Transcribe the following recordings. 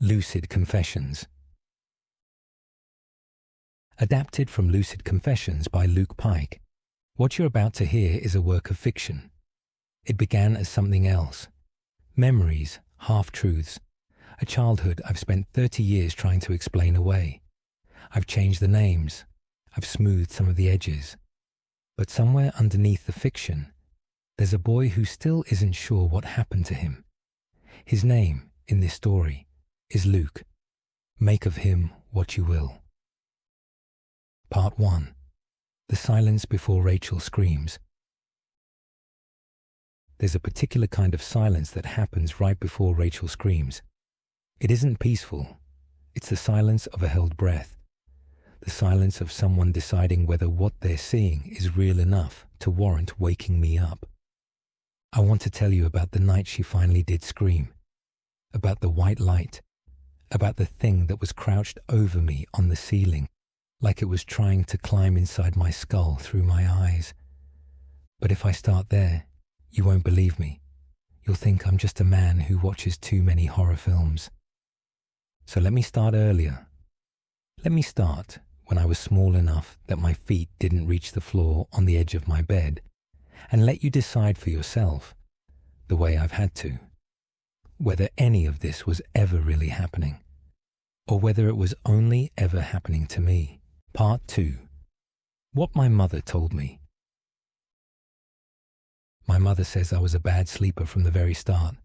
Lucid Confessions. Adapted from Lucid Confessions by Pike. What you're about to hear is a work of fiction. It began as something else. Memories, half-truths. A childhood I've spent 30 years trying to explain away. I've changed the names. I've smoothed some of the edges. But somewhere underneath the fiction, there's a boy who still isn't sure what happened to him. His name, in this story, is Luke. Make of him what you will. Part 1. The silence before Rachel screams. There's a particular kind of silence that happens right before Rachel screams. It isn't peaceful. It's the silence of a held breath. The silence of someone deciding whether what they're seeing is real enough to warrant waking me up. I want to tell you about the night she finally did scream. About the white light. About the thing that was crouched over me on the ceiling, like it was trying to climb inside my skull through my eyes. But if I start there, you won't believe me. You'll think I'm just a man who watches too many horror films. So let me start earlier. Let me start when I was small enough that my feet didn't reach the floor on the edge of my bed, and let you decide for yourself, the way I've had to, whether any of this was ever really happening, or whether it was only ever happening to me. Part 2. What my mother told me. My mother says I was a bad sleeper from the very start.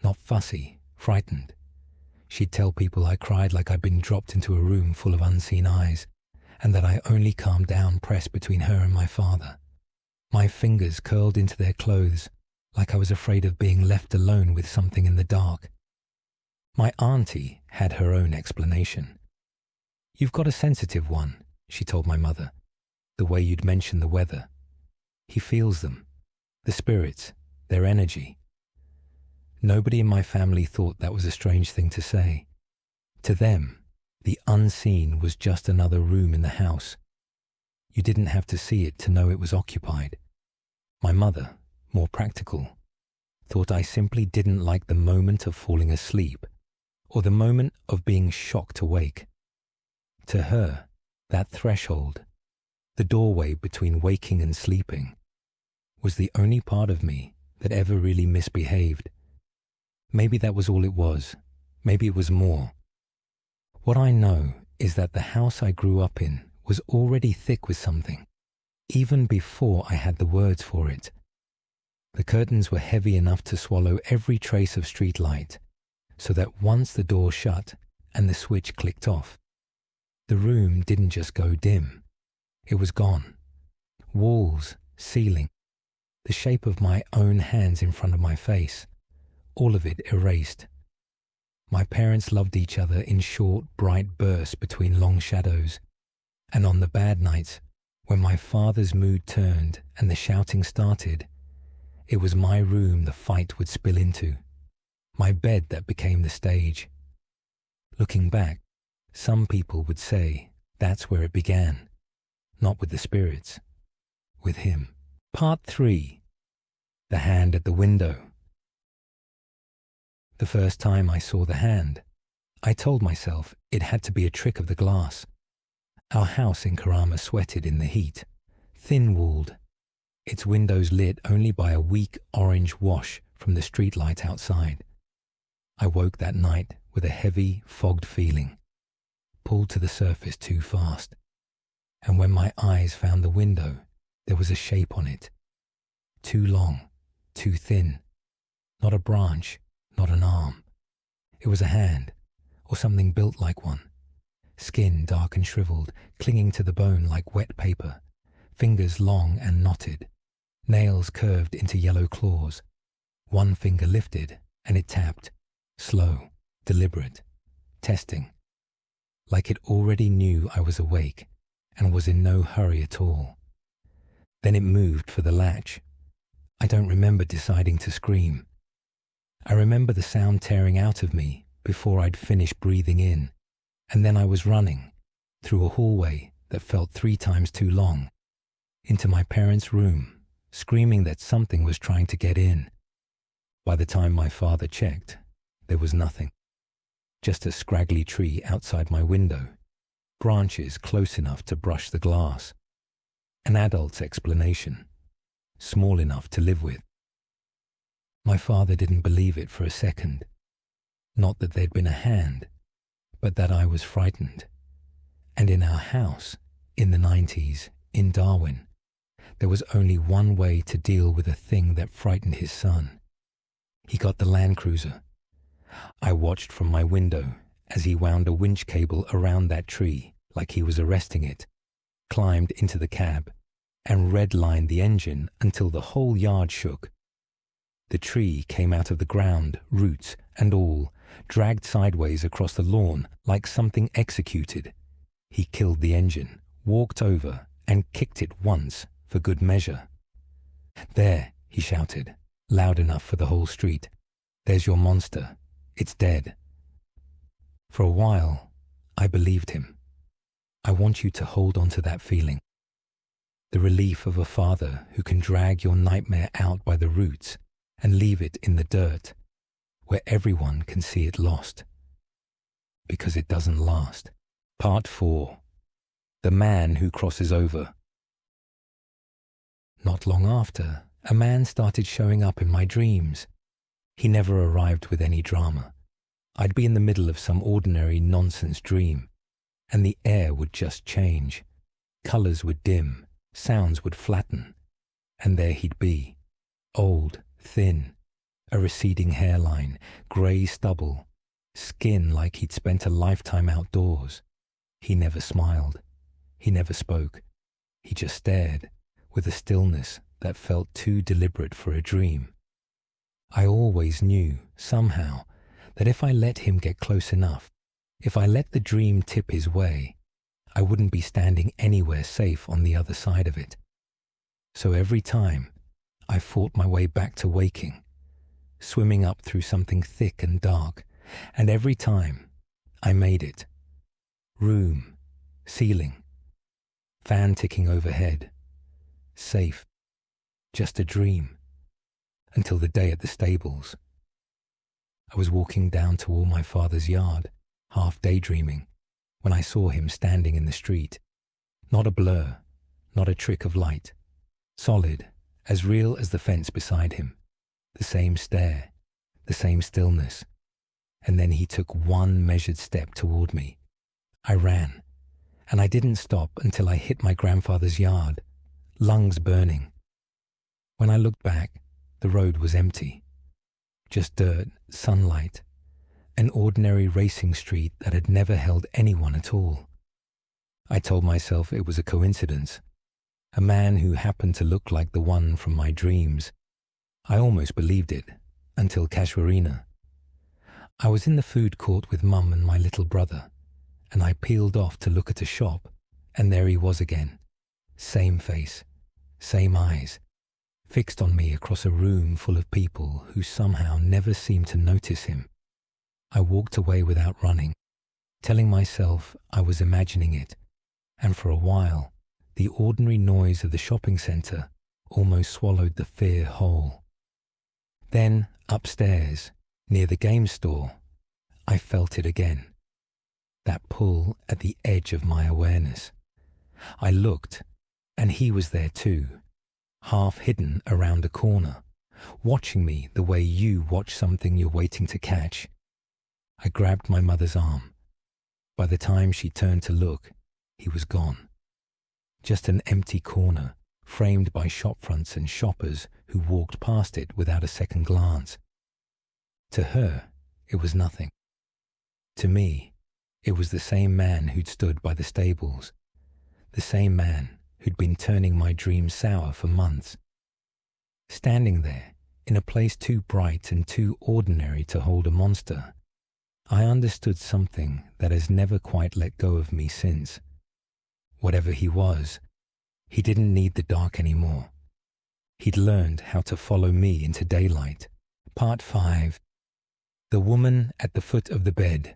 Not fussy, frightened. She'd tell people I cried like I'd been dropped into a room full of unseen eyes, and that I only calmed down pressed between her and my father. My fingers curled into their clothes, like I was afraid of being left alone with something in the dark. My auntie had her own explanation. "You've got a sensitive one," she told my mother, "the way you'd mention the weather. He feels them, the spirits, their energy." Nobody in my family thought that was a strange thing to say. To them, the unseen was just another room in the house. You didn't have to see it to know it was occupied. My mother, more practical, thought I simply didn't like the moment of falling asleep, or the moment of being shocked awake. To her, that threshold, the doorway between waking and sleeping, was the only part of me that ever really misbehaved. Maybe that was all it was. Maybe it was more. What I know is that the house I grew up in was already thick with something, even before I had the words for it. The curtains were heavy enough to swallow every trace of street light, so that once the door shut and the switch clicked off, the room didn't just go dim. It was gone. Walls, ceiling, the shape of my own hands in front of my face, all of it erased. My parents loved each other in short, bright bursts between long shadows, and on the bad nights, when my father's mood turned and the shouting started, it was my room the fight would spill into, my bed that became the stage. Looking back, some people would say that's where it began, not with the spirits, with him. Part 3. The hand at the window. The first time I saw the hand, I told myself it had to be a trick of the glass. Our house in Karama sweated in the heat, thin-walled, its windows lit only by a weak orange wash from the streetlight outside. I woke that night with a heavy, fogged feeling, pulled to the surface too fast. And when my eyes found the window, there was a shape on it. Too long, too thin, not a branch, not an arm. It was a hand, or something built like one. Skin dark and shriveled, clinging to the bone like wet paper. Fingers long and knotted. Nails curved into yellow claws. One finger lifted, and it tapped. Slow, deliberate, testing. Like it already knew I was awake, and was in no hurry at all. Then it moved for the latch. I don't remember deciding to scream. I remember the sound tearing out of me before I'd finished breathing in, and then I was running, through a hallway that felt 3 times too long, into my parents' room, screaming that something was trying to get in. By the time my father checked, there was nothing. just a scraggly tree outside my window, branches close enough to brush the glass. An adult's explanation, small enough to live with. My father didn't believe it for a second. Not that there'd been a hand, but that I was frightened. And in our house, in the 90s, in Darwin, there was only one way to deal with a thing that frightened his son. He got the Land Cruiser. I watched from my window as he wound a winch cable around that tree like he was arresting it, climbed into the cab, and redlined the engine until the whole yard shook. The tree came out of the ground, roots and all, dragged sideways across the lawn like something executed. He killed the engine, walked over, and kicked it once for good measure. "There," he shouted, loud enough for the whole street. "There's your monster. It's dead." For a while, I believed him. I want you to hold on to that feeling. The relief of a father who can drag your nightmare out by the roots and leave it in the dirt, where everyone can see it lost. Because it doesn't last. Part 4. The Man Who Crosses Over. Not long after, a man started showing up in my dreams. He never arrived with any drama. I'd be in the middle of some ordinary nonsense dream, and the air would just change. Colors would dim, sounds would flatten, and there he'd be, old, thin, a receding hairline, grey stubble, skin like he'd spent a lifetime outdoors. He never smiled. He never spoke. He just stared, with a stillness that felt too deliberate for a dream. I always knew, somehow, that if I let him get close enough, if I let the dream tip his way, I wouldn't be standing anywhere safe on the other side of it. So every time, I fought my way back to waking, swimming up through something thick and dark, and every time, I made it. Room, ceiling, fan ticking overhead, safe, just a dream, until the day at the stables. I was walking down toward my father's yard, half daydreaming, when I saw him standing in the street. Not a blur, not a trick of light, solid, as real as the fence beside him, the same stare, the same stillness, and then he took one measured step toward me. I ran, and I didn't stop until I hit my grandfather's yard, lungs burning. When I looked back, the road was empty. Just dirt, sunlight, an ordinary racing street that had never held anyone at all. I told myself it was a coincidence, a man who happened to look like the one from my dreams. I almost believed it, until Casuarina. I was in the food court with Mum and my little brother, and I peeled off to look at a shop, and there he was again. Same face, same eyes, fixed on me across a room full of people who somehow never seemed to notice him. I walked away without running, telling myself I was imagining it, and for a while, the ordinary noise of the shopping centre almost swallowed the fear whole. Then, upstairs, near the game store, I felt it again. That pull at the edge of my awareness. I looked, and he was there too, half hidden around a corner, watching me the way you watch something you're waiting to catch. I grabbed my mother's arm. By the time she turned to look, he was gone. Just an empty corner, framed by shopfronts and shoppers who walked past it without a second glance. To her, it was nothing. To me, it was the same man who'd stood by the stables, the same man who'd been turning my dreams sour for months. Standing there, in a place too bright and too ordinary to hold a monster, I understood something that has never quite let go of me since. Whatever he was, he didn't need the dark anymore. He'd learned how to follow me into daylight. Part 5. The Woman at the Foot of the Bed.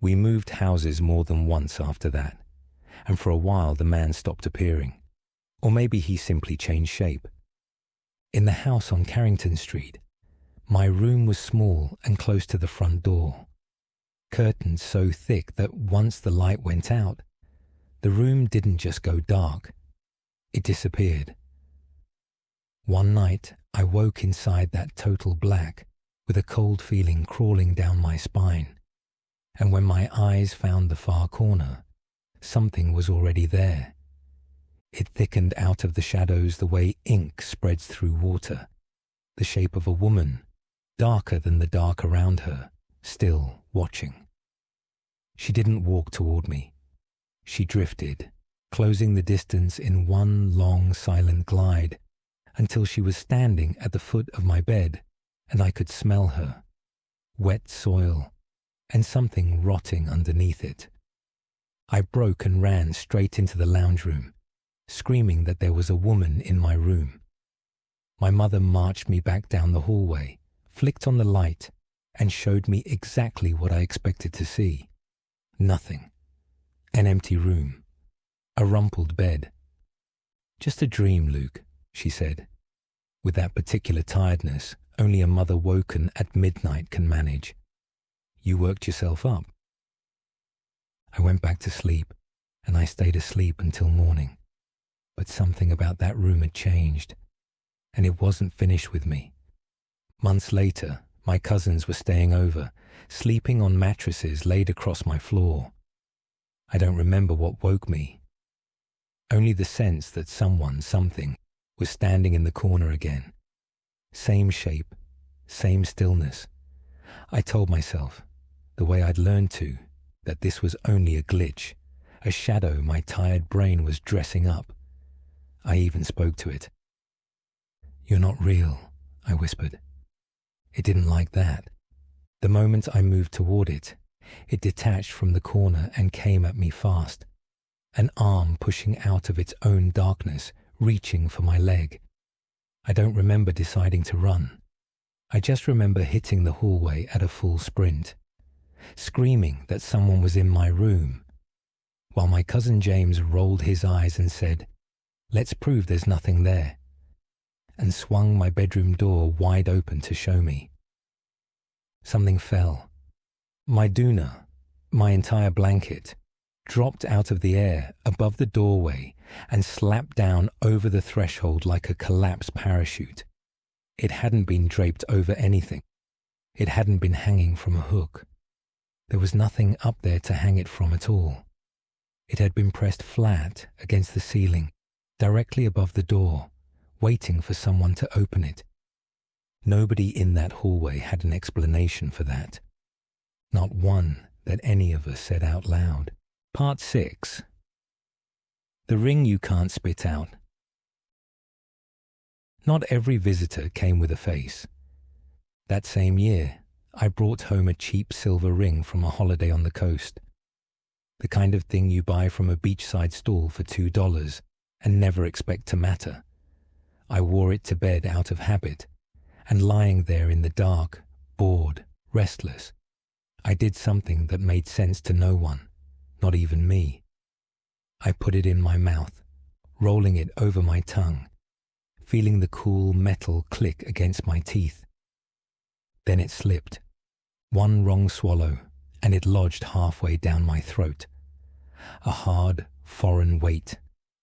We moved houses more than once after that, and for a while the man stopped appearing. Or maybe he simply changed shape. In the house on Carrington Street, My room was small and close to the front door. Curtains so thick that once the light went out, the room didn't just go dark, it disappeared. One night, I woke inside that total black, with a cold feeling crawling down my spine. And when my eyes found the far corner, something was already there. It thickened out of the shadows the way ink spreads through water, the shape of a woman, darker than the dark around her, still watching. She didn't walk toward me. She drifted, closing the distance in one long silent glide, until she was standing at the foot of my bed, and I could smell her, wet soil, and something rotting underneath it. I broke and ran straight into the lounge room, screaming that there was a woman in my room. My mother marched me back down the hallway, flicked on the light, and showed me exactly what I expected to see. Nothing. An empty room. A rumpled bed. "Just a dream, Luke," she said, with that particular tiredness only a mother woken at midnight can manage. "You worked yourself up." I went back to sleep, and I stayed asleep until morning. But something about that room had changed, and it wasn't finished with me. Months later, my cousins were staying over, sleeping on mattresses laid across my floor. I don't remember what woke me, only the sense that something, was standing in the corner again. Same shape, same stillness. I told myself, the way I'd learned to, that this was only a glitch, a shadow my tired brain was dressing up. I even spoke to it. "You're not real," I whispered. It didn't like that. The moment I moved toward it, it detached from the corner and came at me fast, an arm pushing out of its own darkness, reaching for my leg. I don't remember deciding to run. I just remember hitting the hallway at a full sprint, screaming that someone was in my room, while my cousin James rolled his eyes and said, "Let's prove there's nothing there," and swung my bedroom door wide open to show me. Something fell. My doona, my entire blanket, dropped out of the air above the doorway and slapped down over the threshold like a collapsed parachute. It hadn't been draped over anything. It hadn't been hanging from a hook. There was nothing up there to hang it from at all. It had been pressed flat against the ceiling, directly above the door, waiting for someone to open it. Nobody in that hallway had an explanation for that. Not one that any of us said out loud. Part 6. The ring you can't spit out. Not every visitor came with a face. That same year, I brought home a cheap silver ring from a holiday on the coast. The kind of thing you buy from a beachside stall for $2 and never expect to matter. I wore it to bed out of habit, and lying there in the dark, bored, restless, I did something that made sense to no one, not even me. I put it in my mouth, rolling it over my tongue, feeling the cool metal click against my teeth. Then it slipped. One wrong swallow, and it lodged halfway down my throat. A hard, foreign weight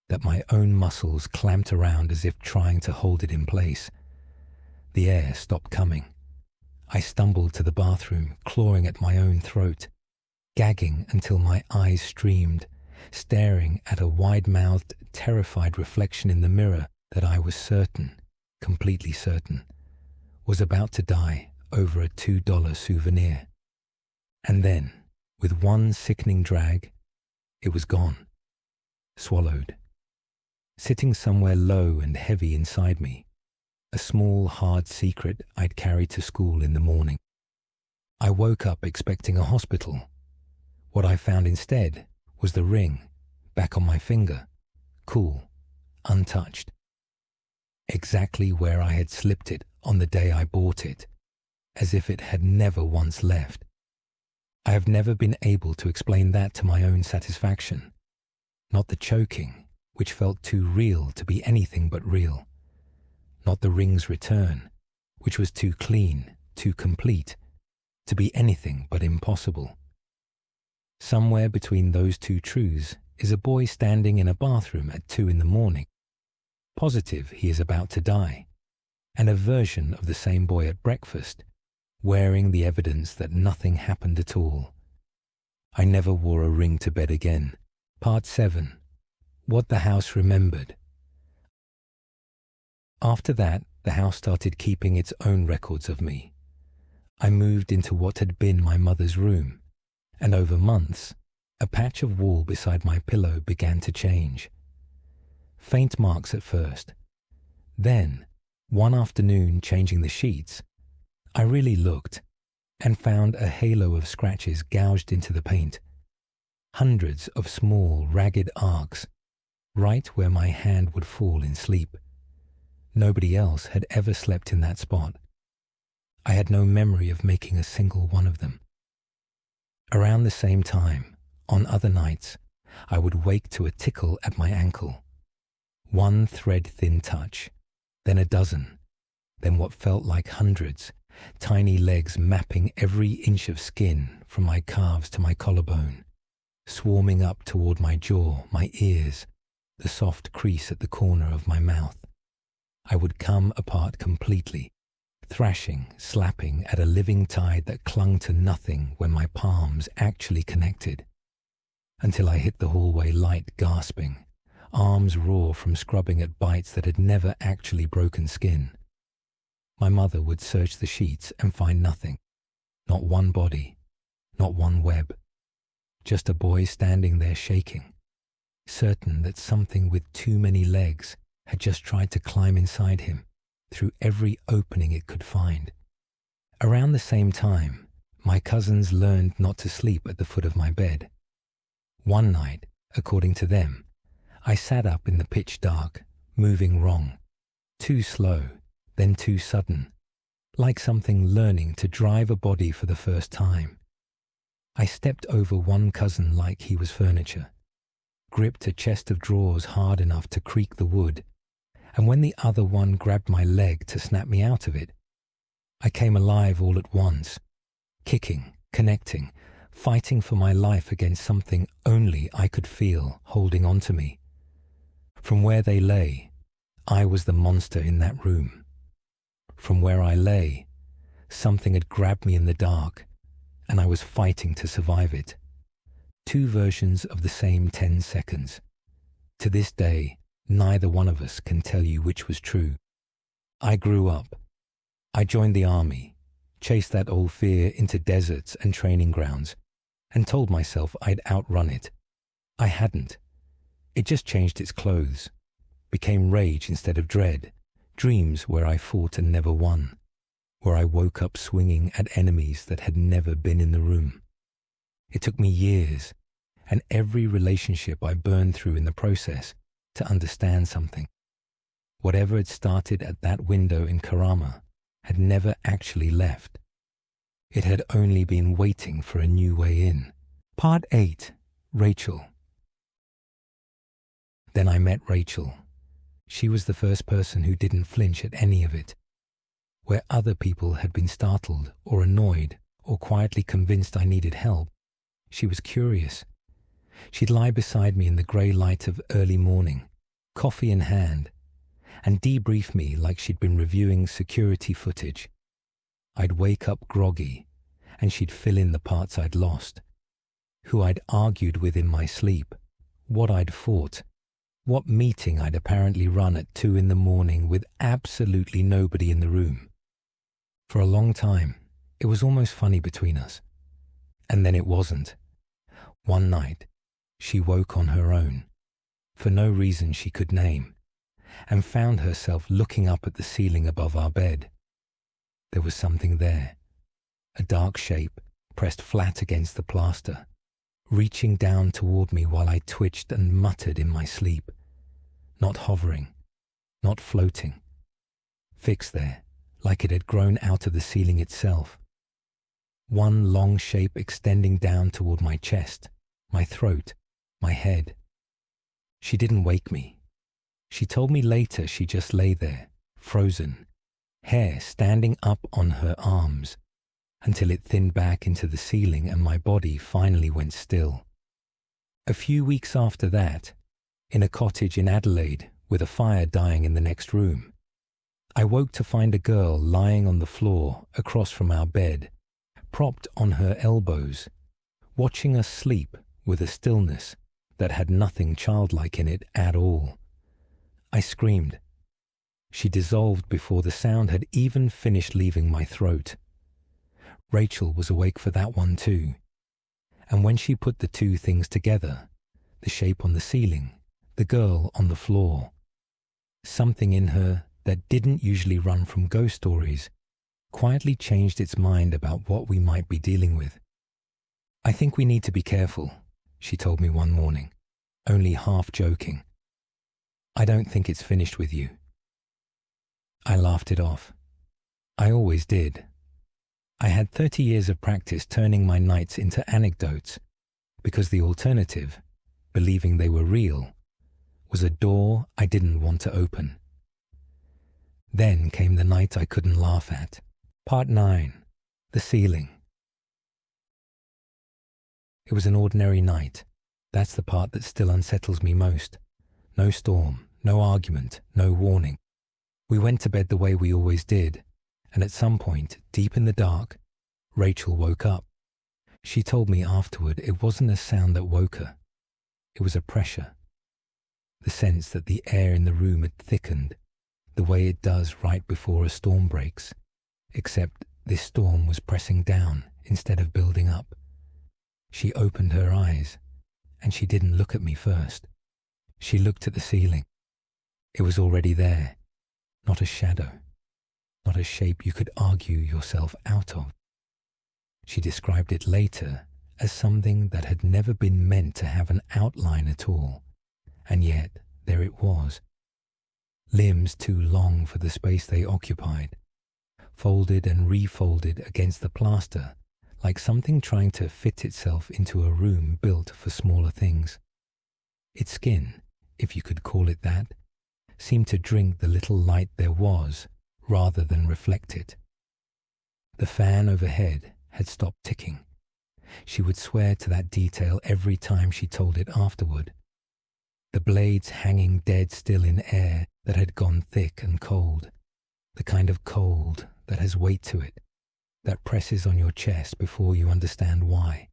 that my own muscles clamped around as if trying to hold it in place. The air stopped coming. I stumbled to the bathroom, clawing at my own throat, gagging until my eyes streamed, staring at a wide-mouthed, terrified reflection in the mirror that I was certain, completely certain, was about to die over a $2 souvenir. And then, with one sickening drag, it was gone, swallowed. Sitting somewhere low and heavy inside me, a small, hard secret I'd carried to school in the morning. I woke up expecting a hospital. What I found instead was the ring, back on my finger, cool, untouched. Exactly where I had slipped it on the day I bought it, as if it had never once left. I have never been able to explain that to my own satisfaction. Not the choking, which felt too real to be anything but real. Not the ring's return, which was too clean too complete, to be anything but impossible. Somewhere between those two truths is a boy standing in a bathroom at 2 in the morning, positive he is about to die, and a version of the same boy at breakfast, wearing the evidence that nothing happened at all. I never wore a ring to bed again. Part 7. What the house remembered. After that, the house started keeping its own records of me. I moved into what had been my mother's room, and over months, a patch of wall beside my pillow began to change. Faint marks at first. Then, one afternoon changing the sheets, I really looked and found a halo of scratches gouged into the paint. Hundreds of small, ragged arcs, right where my hand would fall in sleep. Nobody else had ever slept in that spot. I had no memory of making a single one of them. Around the same time, on other nights, I would wake to a tickle at my ankle. One thread-thin touch, then a dozen, then what felt like hundreds, tiny legs mapping every inch of skin from my calves to my collarbone, swarming up toward my jaw, my ears, the soft crease at the corner of my mouth. I would come apart completely, thrashing, slapping at a living tide that clung to nothing when my palms actually connected, until I hit the hallway light gasping, arms raw from scrubbing at bites that had never actually broken skin. My mother would search the sheets and find nothing, not one body, not one web, just a boy standing there shaking, certain that something with too many legs had just tried to climb inside him through every opening it could find. Around the same time, my cousins learned not to sleep at the foot of my bed. One night, according to them, I sat up in the pitch dark, moving wrong, too slow, then too sudden, like something learning to drive a body for the first time. I stepped over one cousin like he was furniture, gripped a chest of drawers hard enough to creak the wood, and when the other one grabbed my leg to snap me out of it, I came alive all at once, kicking, connecting, fighting for my life against something only I could feel holding on to me. From where they lay, I was the monster in that room. From where I lay, something had grabbed me in the dark, and I was fighting to survive it. Two versions of the same 10 seconds. To this day, neither one of us can tell you which was true. I grew up. I joined the army, chased that old fear into deserts and training grounds, and told myself I'd outrun it. I hadn't. It just changed its clothes, became rage instead of dread, dreams where I fought and never won, where I woke up swinging at enemies that had never been in the room. It took me years, and every relationship I burned through in the process, to understand something. Whatever had started at that window in Karama had never actually left. It had only been waiting for a new way in. Part 8. Rachel. Then I met Rachel. She was the first person who didn't flinch at any of it. Where other people had been startled or annoyed or quietly convinced I needed help, she was curious. She'd lie beside me in the grey light of early morning, coffee in hand, and debrief me like she'd been reviewing security footage. I'd wake up groggy, and she'd fill in the parts I'd lost, who I'd argued with in my sleep, what I'd fought, what meeting I'd apparently run at 2 in the morning with absolutely nobody in the room. For a long time, it was almost funny between us. And then it wasn't. One night, she woke on her own, for no reason she could name, and found herself looking up at the ceiling above our bed. There was something there, a dark shape pressed flat against the plaster, reaching down toward me while I twitched and muttered in my sleep, not hovering, not floating, fixed there, like it had grown out of the ceiling itself. One long shape extending down toward my chest, my throat, my head. She didn't wake me. She told me later she just lay there, frozen, hair standing up on her arms until it thinned back into the ceiling and my body finally went still. A few weeks after that, in a cottage in Adelaide with a fire dying in the next room, I woke to find a girl lying on the floor across from our bed, propped on her elbows, watching us sleep with a stillness that had nothing childlike in it at all. I screamed. She dissolved before the sound had even finished leaving my throat. Rachel was awake for that one too, and when she put the two things together, the shape on the ceiling, the girl on the floor, something in her that didn't usually run from ghost stories quietly changed its mind about what we might be dealing with. "I think we need to be careful," she told me one morning, only half joking. "I don't think it's finished with you." I laughed it off. I always did. I had 30 years of practice turning my nights into anecdotes, because the alternative, believing they were real, was a door I didn't want to open. Then came the night I couldn't laugh at. Part 9. The Ceiling. It was an ordinary night. That's the part that still unsettles me most. No storm, no argument, no warning. We went to bed the way we always did, and at some point, deep in the dark, Rachel woke up. She told me afterward it wasn't a sound that woke her. It was a pressure. The sense that the air in the room had thickened, the way it does right before a storm breaks, except this storm was pressing down instead of building up. She opened her eyes, and she didn't look at me first. She looked at the ceiling. It was already there, not a shadow, not a shape you could argue yourself out of. She described it later as something that had never been meant to have an outline at all, and yet there it was. Limbs too long for the space they occupied, folded and refolded against the plaster, like something trying to fit itself into a room built for smaller things. Its skin, if you could call it that, seemed to drink the little light there was, rather than reflect it. The fan overhead had stopped ticking. She would swear to that detail every time she told it afterward. The blades hanging dead still in air that had gone thick and cold, the kind of cold that has weight to it, that presses on your chest before you understand why.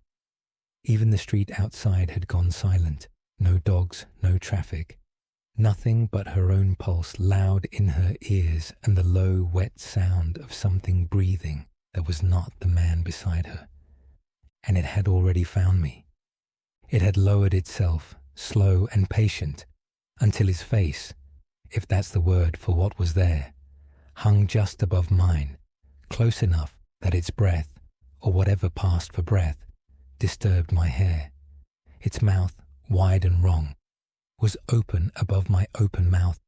Even the street outside had gone silent. No dogs, no traffic. Nothing but her own pulse loud in her ears and the low, wet sound of something breathing that was not the man beside her. And it had already found me. It had lowered itself, slow and patient, until his face, if that's the word for what was there, hung just above mine, close enough that its breath, or whatever passed for breath, disturbed my hair. Its mouth, wide and wrong, was open above my open mouth,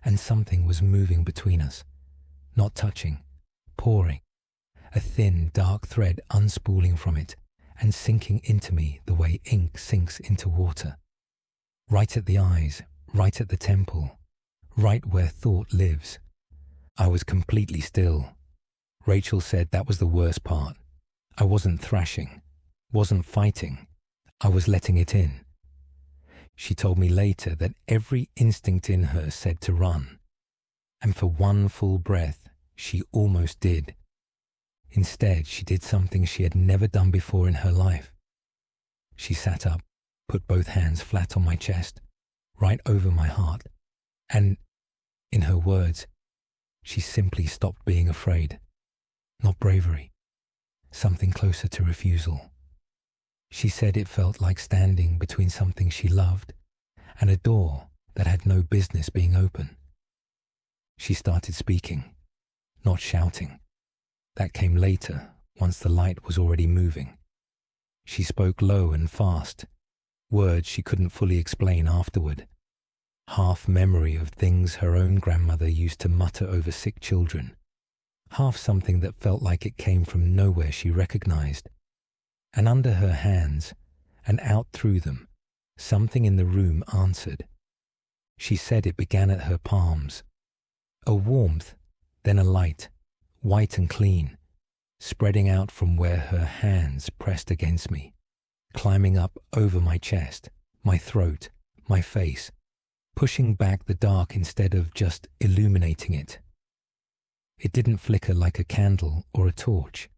and something was moving between us, not touching, pouring, a thin, dark thread unspooling from it and sinking into me the way ink sinks into water. Right at the eyes, right at the temple, right where thought lives. I was completely still. Rachel said that was the worst part. I wasn't thrashing, wasn't fighting. I was letting it in. She told me later that every instinct in her said to run, and for one full breath, she almost did. Instead, she did something she had never done before in her life. She sat up, put both hands flat on my chest, right over my heart, and, in her words, she simply stopped being afraid. Not bravery, something closer to refusal. She said it felt like standing between something she loved and a door that had no business being open. She started speaking, not shouting. That came later, once the light was already moving. She spoke low and fast, words she couldn't fully explain afterward. Half memory of things her own grandmother used to mutter over sick children. Half something that felt like it came from nowhere she recognized. And under her hands, and out through them, something in the room answered. She said it began at her palms. A warmth Then a light, white and clean, spreading out from where her hands pressed against me, climbing up over my chest, my throat, my face, pushing back the dark instead of just illuminating it. It didn't flicker like a candle or a torch.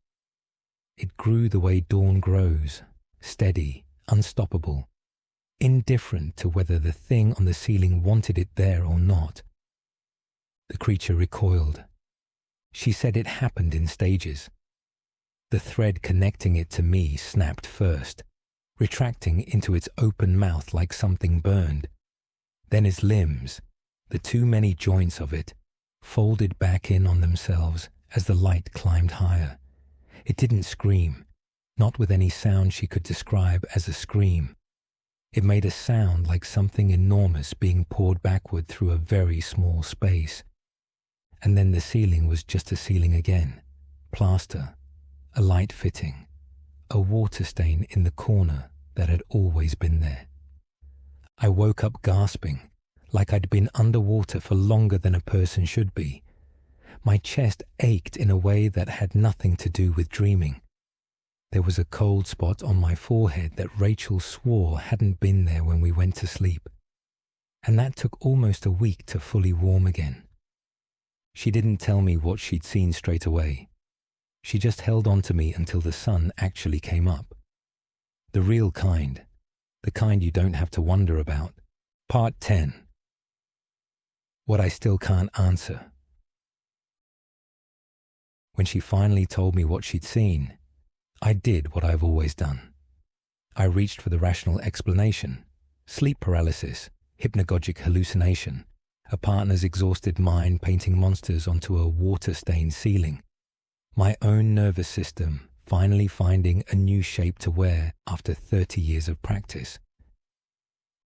It grew the way dawn grows, steady, unstoppable, indifferent to whether the thing on the ceiling wanted it there or not. The creature recoiled. She said it happened in stages. The thread connecting it to me snapped first, retracting into its open mouth like something burned. Then its limbs, the too many joints of it, folded back in on themselves as the light climbed higher. It didn't scream, not with any sound she could describe as a scream. It made a sound like something enormous being poured backward through a very small space. And then the ceiling was just a ceiling again, plaster, a light fitting, a water stain in the corner that had always been there. I woke up gasping, like I'd been underwater for longer than a person should be. My chest ached in a way that had nothing to do with dreaming. There was a cold spot on my forehead that Rachel swore hadn't been there when we went to sleep, and that took almost a week to fully warm again. She didn't tell me what she'd seen straight away. She just held on to me until the sun actually came up. The real kind, the kind you don't have to wonder about. Part 10. What I still can't answer. When she finally told me what she'd seen, I did what I've always done. I reached for the rational explanation: sleep paralysis, hypnagogic hallucination, a partner's exhausted mind painting monsters onto a water-stained ceiling, my own nervous system finally finding a new shape to wear after 30 years of practice.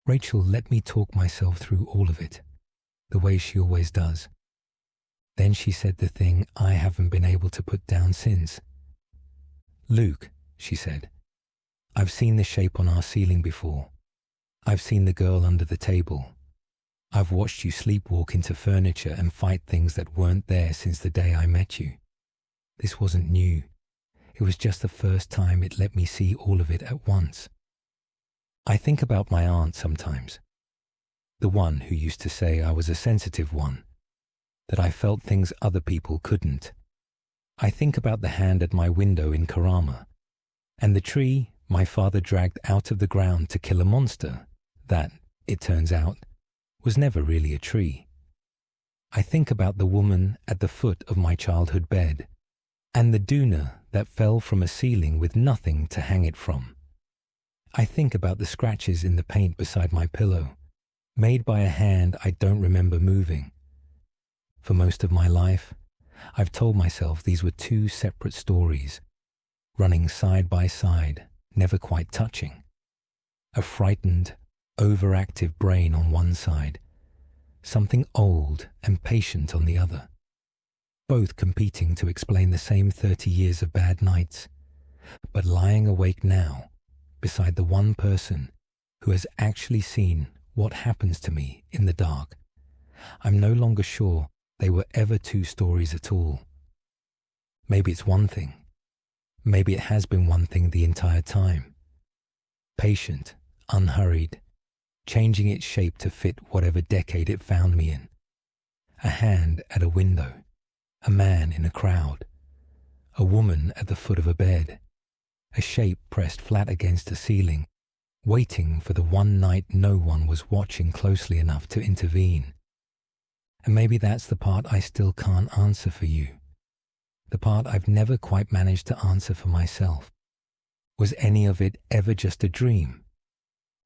Rachel let me talk myself through all of it, the way she always does. Then she said the thing I haven't been able to put down since. "Luke," she said, "I've seen the shape on our ceiling before. I've seen the girl under the table. I've watched you sleepwalk into furniture and fight things that weren't there since the day I met you. This wasn't new. It was just the first time it let me see all of it at once. I think about my aunt sometimes, the one who used to say I was a sensitive one, that I felt things other people couldn't. I think about the hand at my window in Karama, and the tree my father dragged out of the ground to kill a monster that, it turns out, was never really a tree. I think about the woman at the foot of my childhood bed, and the doona that fell from a ceiling with nothing to hang it from. I think about the scratches in the paint beside my pillow, made by a hand I don't remember moving. For most of my life, I've told myself these were two separate stories, running side by side, never quite touching. A frightened, overactive brain on one side, something old and patient on the other, both competing to explain the same 30 years of bad nights, but lying awake now beside the one person who has actually seen what happens to me in the dark. I'm no longer sure they were ever two stories at all. Maybe it's one thing. Maybe it has been one thing the entire time. Patient, unhurried, changing its shape to fit whatever decade it found me in. A hand at a window, a man in a crowd, a woman at the foot of a bed, a shape pressed flat against a ceiling, waiting for the one night no one was watching closely enough to intervene. And maybe that's the part I still can't answer for you, the part I've never quite managed to answer for myself. Was any of it ever just a dream?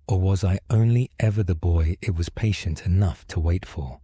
Or was I only ever the boy it was patient enough to wait for?